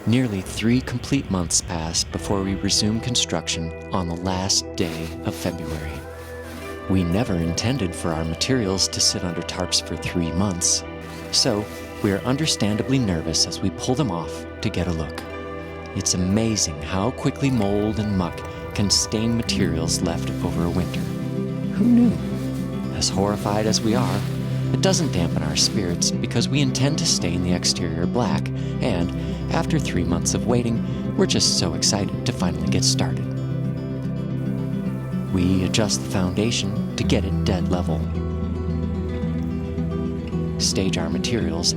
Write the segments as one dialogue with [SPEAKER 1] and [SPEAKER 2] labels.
[SPEAKER 1] Nearly 3 complete months pass before we resume construction on the last day of February. We never intended for our materials to sit under tarps for 3 months, so we are understandably nervous as we pull them off to get a look. It's amazing how quickly mold and muck can stain materials left over a winter. Who knew? As horrified as we are, it doesn't dampen our spirits because we intend to stain the exterior black, and after 3 months of waiting, we're just so excited to finally get started. We adjust the foundation to get it dead level, stage our materials,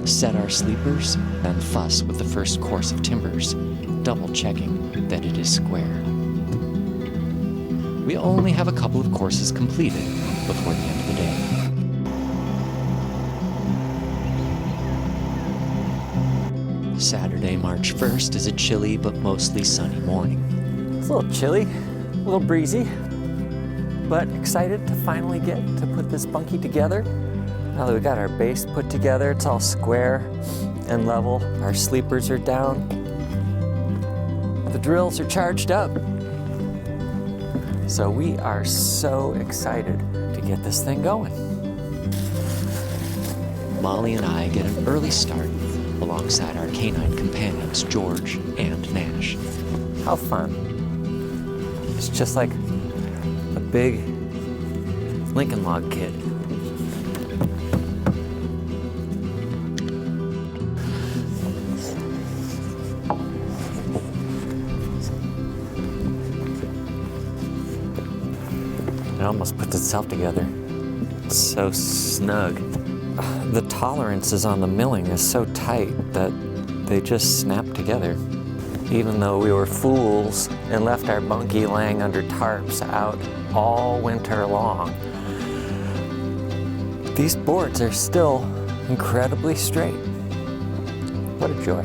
[SPEAKER 1] set our sleepers, and fuss with the first course of timbers, double checking that it is square. We only have a couple of courses completed before the end of the day. Saturday, March 1st is a chilly but mostly sunny morning.
[SPEAKER 2] It's a little chilly, a little breezy, but excited to finally get to put this bunkie together. Now that we got our base put together, it's all square and level. Our sleepers are down. The drills are charged up. So we are so excited to get this thing going.
[SPEAKER 1] Molly and I get an early start alongside our canine companions, George and Nash.
[SPEAKER 2] How fun. It's just like a big Lincoln Log kit. It almost puts itself together. It's so snug. The tolerances on the milling is so tight that they just snap together. Even though we were fools and left our bunkie laying under tarps out all winter long, these boards are still incredibly straight. What a joy.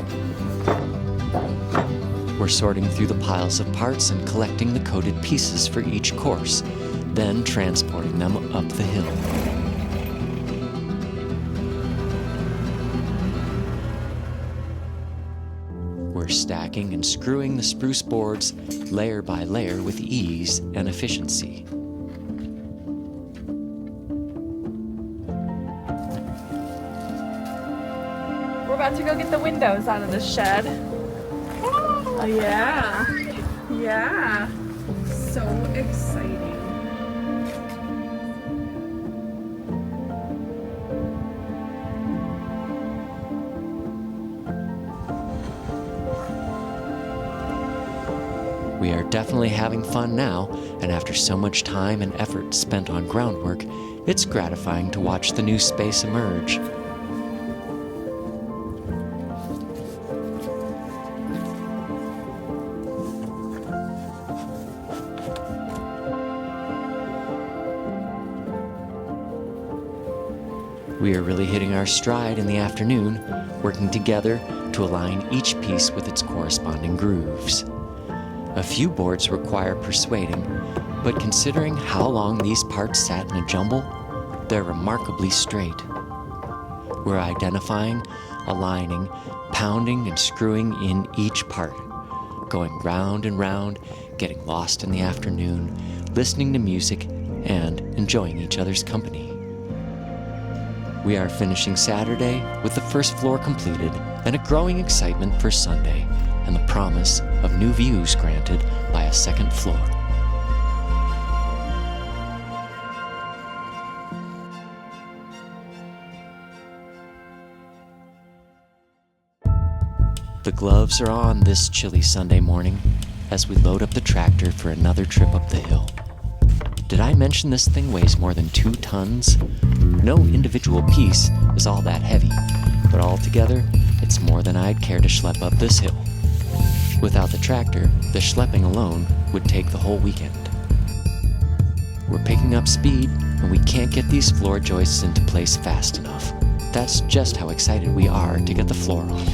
[SPEAKER 1] We're sorting through the piles of parts and collecting the coated pieces for each course, then transporting them up the hill. We're stacking and screwing the spruce boards layer by layer with ease and efficiency.
[SPEAKER 3] We're about to go get the windows out of the shed. Oh yeah. Yeah. So exciting.
[SPEAKER 1] We are definitely having fun now, and after so much time and effort spent on groundwork, it's gratifying to watch the new space emerge. We are really hitting our stride in the afternoon, working together to align each piece with its corresponding grooves. A few boards require persuading, but considering how long these parts sat in a jumble, they're remarkably straight. We're identifying, aligning, pounding, and screwing in each part, going round and round, getting lost in the afternoon, listening to music, and enjoying each other's company. We are finishing Saturday with the first floor completed and a growing excitement for Sunday and the promise of new views granted by a second floor. The gloves are on this chilly Sunday morning as we load up the tractor for another trip up the hill. Did I mention this thing weighs more than 2 tons? No individual piece is all that heavy, but altogether, it's more than I'd care to schlep up this hill. Without the tractor, the schlepping alone would take the whole weekend. We're picking up speed, and we can't get these floor joists into place fast enough. That's just how excited we are to get the floor on.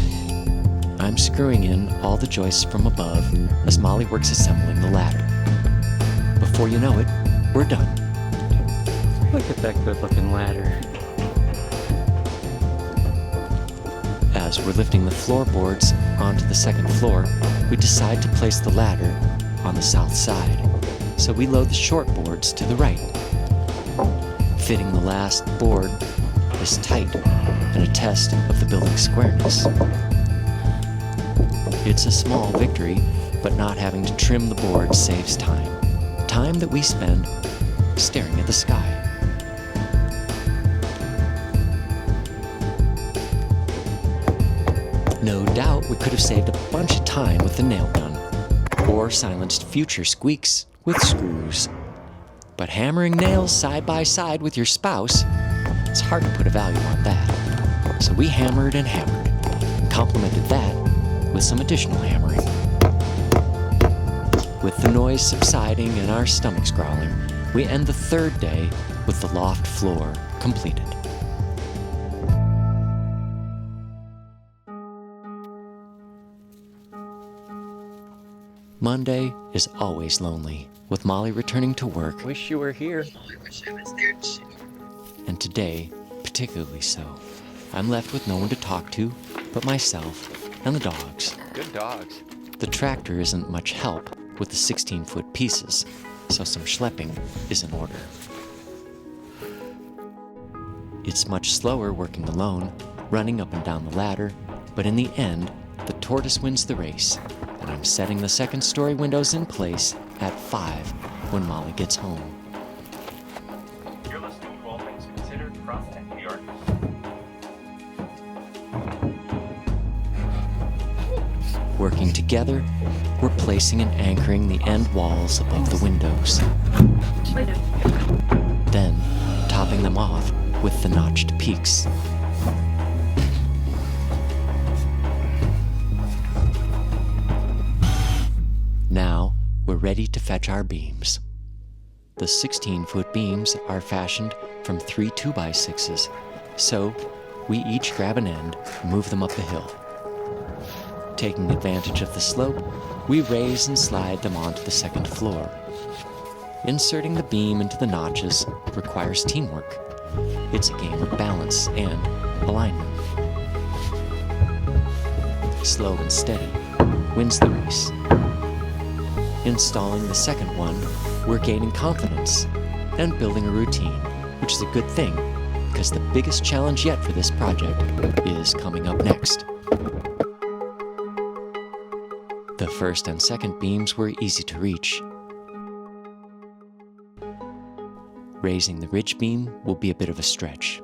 [SPEAKER 1] I'm screwing in all the joists from above as Molly works assembling the ladder. Before you know it, we're done.
[SPEAKER 2] Look at that good-looking ladder.
[SPEAKER 1] As we're lifting the floorboards onto the second floor, we decide to place the ladder on the south side, so we load the short boards to the right. Fitting the last board is tight and a test of the building's squareness. It's a small victory, but not having to trim the board saves time. Time that we spend staring at the sky. No doubt we could have saved a bunch of time with the nail gun, or silenced future squeaks with screws. But hammering nails side by side with your spouse, it's hard to put a value on that. So we hammered and hammered, and complemented that with some additional hammering. With the noise subsiding and our stomachs growling, we end the third day with the loft floor completed. Monday is always lonely, with Molly returning to work.
[SPEAKER 2] Wish you were here.
[SPEAKER 3] I wish I was there too.
[SPEAKER 1] And today, particularly so. I'm left with no one to talk to but myself and the dogs.
[SPEAKER 2] Good dogs.
[SPEAKER 1] The tractor isn't much help with the 16-foot pieces, so some schlepping is in order. It's much slower working alone, running up and down the ladder, but in the end, the tortoise wins the race, and I'm setting the second-story windows in place at 5 when Molly gets home.
[SPEAKER 4] You're listening to All Things Considered from NPR.
[SPEAKER 1] Working together, we're placing and anchoring the end walls above the windows. Then, topping them off with the notched peaks. Now, we're ready to fetch our beams. The 16-foot beams are fashioned from 3 2x6s, so we each grab an end and move them up the hill. Taking advantage of the slope, we raise and slide them onto the second floor. Inserting the beam into the notches requires teamwork. It's a game of balance and alignment. Slow and steady wins the race. Installing the second one, we're gaining confidence and building a routine, which is a good thing because the biggest challenge yet for this project is coming up next. The first and second beams were easy to reach. Raising the ridge beam will be a bit of a stretch.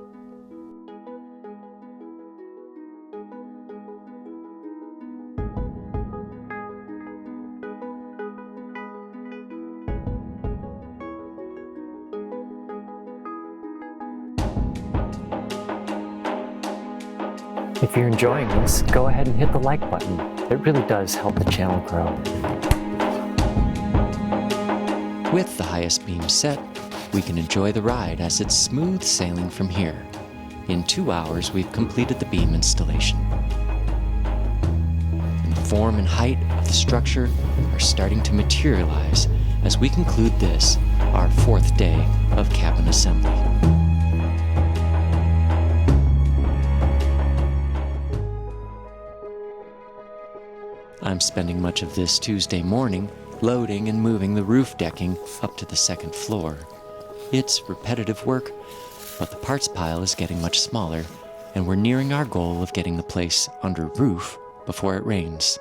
[SPEAKER 2] If you're enjoying this, go ahead and hit the like button. It really does help the channel grow.
[SPEAKER 1] With the highest beam set, we can enjoy the ride as it's smooth sailing from here. In 2 hours, we've completed the beam installation. And the form and height of the structure are starting to materialize as we conclude this, our 4th day of cabin assembly. I'm spending much of this Tuesday morning loading and moving the roof decking up to the second floor. It's repetitive work, but the parts pile is getting much smaller, and we're nearing our goal of getting the place under roof before it rains.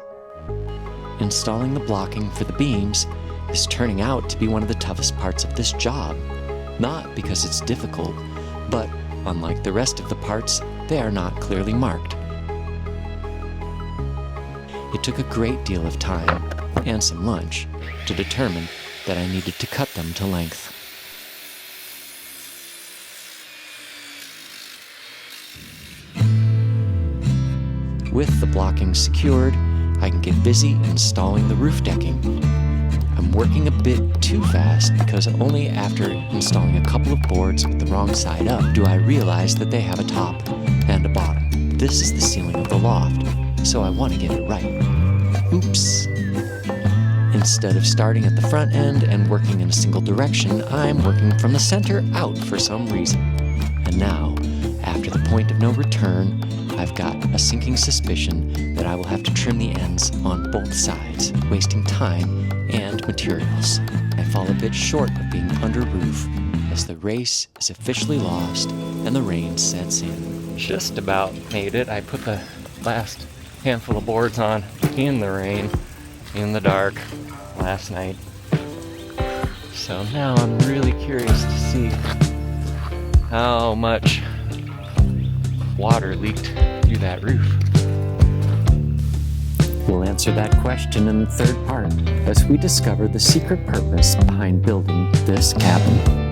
[SPEAKER 1] Installing the blocking for the beams is turning out to be one of the toughest parts of this job. Not because it's difficult, but unlike the rest of the parts, they are not clearly marked. It took a great deal of time, and some lunch, to determine that I needed to cut them to length. With the blocking secured, I can get busy installing the roof decking. I'm working a bit too fast because only after installing a couple of boards with the wrong side up do I realize that they have a top and a bottom. This is the ceiling of the loft, so I want to get it right. Oops. Instead of starting at the front end and working in a single direction, I'm working from the center out for some reason. And now, after the point of no return, I've got a sinking suspicion that I will have to trim the ends on both sides, wasting time and materials. I fall a bit short of being under roof as the race is officially lost and the rain sets in.
[SPEAKER 2] Just about made it. I put the last handful of boards on in the rain, in the dark, last night. So now I'm really curious to see how much water leaked through that roof.
[SPEAKER 1] We'll answer that question in the third part as we discover the secret purpose behind building this cabin.